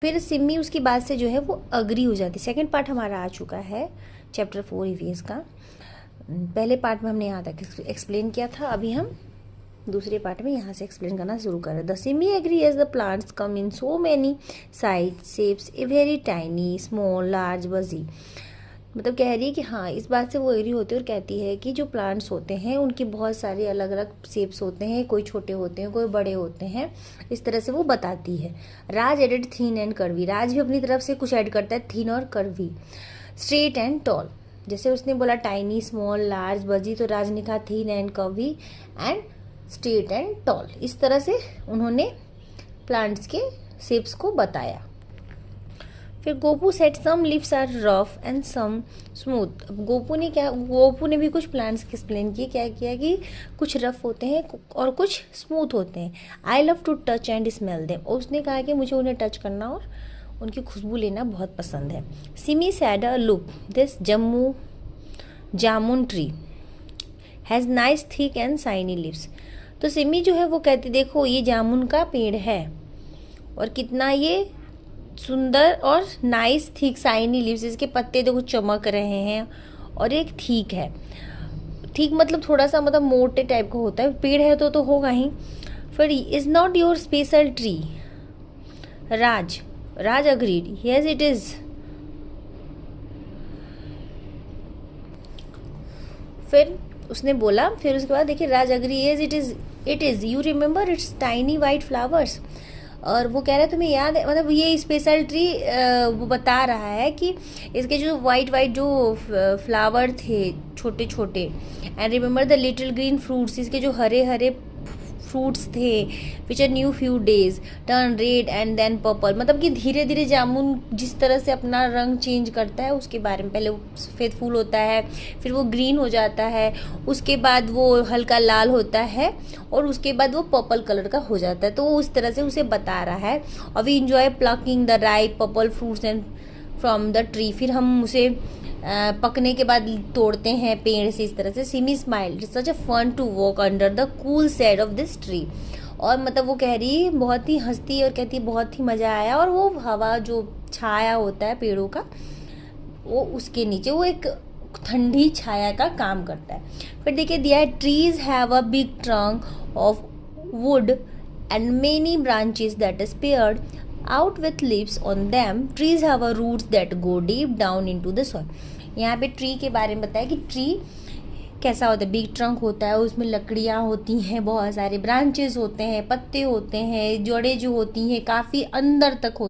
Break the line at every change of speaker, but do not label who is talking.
फिर सिमी उसकी बात से जो है वो अग्री हो जाती। सेकंड पार्ट हमारा आ चुका है चैप्टर 4 ईवीएस का। पहले पार्ट में हमने यहाँ तक एक्सप्लेन किया था, अभी हम दूसरे पार्ट में यहाँ से एक्सप्लेन करना शुरू कर रहे हैं। The Simi agree as the plants come in so many size shapes a very tiny small large bushy. मतलब कह रही है कि हाँ, इस बात से वो एग्री होती है और कहती है कि जो प्लांट्स होते हैं उनके बहुत सारे अलग अलग शेप्स होते हैं, कोई छोटे होते हैं कोई बड़े होते हैं, इस तरह से वो बताती है। राज एडेड थीन एंड कर्वी, राज भी अपनी तरफ से कुछ ऐड करता है, थीन और कर्वी। स्ट्रेट एंड टॉल, जैसे उसने बोला टाइनी स्मॉल लार्ज बजी, तो राज ने कहा थीन and curvy and straight and tall. इस तरह से उन्होंने प्लांट्स के शेप्स को बताया। फिर Gopu said some leaves are rough and some smooth. अब गोपू ने भी कुछ प्लांट्स एक्सप्लेन किए, क्या किया कि कुछ रफ होते हैं और कुछ स्मूथ होते हैं। I love to touch and smell them, और उसने कहा कि मुझे उन्हें टच करना और उनकी खुशबू लेना बहुत पसंद है। Simi sad a look this jamun tree has nice thick and shiny leaves. तो सिमी जो है वो कहती, देखो ये जामुन का पेड़ है और कितना ये सुंदर और नाइस थिक शाइनी लीव्स, इसके पत्ते देखो चमक रहे हैं और एक ठीक है। ठीक मतलब थोड़ा सा मतलब मोटे टाइप का होता है, पेड़ है तो होगा ही। फिर is not your special tree Raj agreed yes it is. फिर उसने बोला, फिर उसके बाद देखिए Raj agree yes it is you remember it's tiny white flowers. और वो कह रहा है तुम्हें याद है, मतलब ये स्पेशल ट्री वो बता रहा है कि इसके जो वाइट जो फ्लावर थे छोटे छोटे, and remember the little green fruits, इसके जो हरे हरे फ्रूट्स थे, which are new few days turn red and then purple. मतलब कि धीरे धीरे जामुन जिस तरह से अपना रंग चेंज करता है उसके बारे में, पहले वो सफ़ेद फूल होता है, फिर वो ग्रीन हो जाता है, उसके बाद वो हल्का लाल होता है और उसके बाद वो पर्पल कलर का हो जाता है। तो वो उस तरह से उसे बता रहा है। और we enjoy plucking the ripe purple fruits and from the tree, फिर हम उसे पकने के बाद तोड़ते हैं पेड़ से, इस तरह से। सिमी smile such a fun to walk under the cool shade of this tree. और मतलब वो कह रही बहुत ही हंसती और कहती बहुत ही मज़ा आया, और वो हवा जो छाया होता है पेड़ों का वो उसके नीचे वो एक ठंडी छाया का काम करता है। फिर देखिए दिया है trees have a big trunk of would and many branches that is paired out with leaves on them. Trees have a roots that go deep down into the soil. यहाँ पे ट्री के बारे में बताया कि ट्री कैसा होता है, बिग ट्रंक होता है, उसमें लकड़ियाँ होती हैं, बहुत सारे ब्रांचेस होते हैं, पत्ते होते हैं, जड़ें जो होती हैं काफ़ी अंदर तक होती हैं।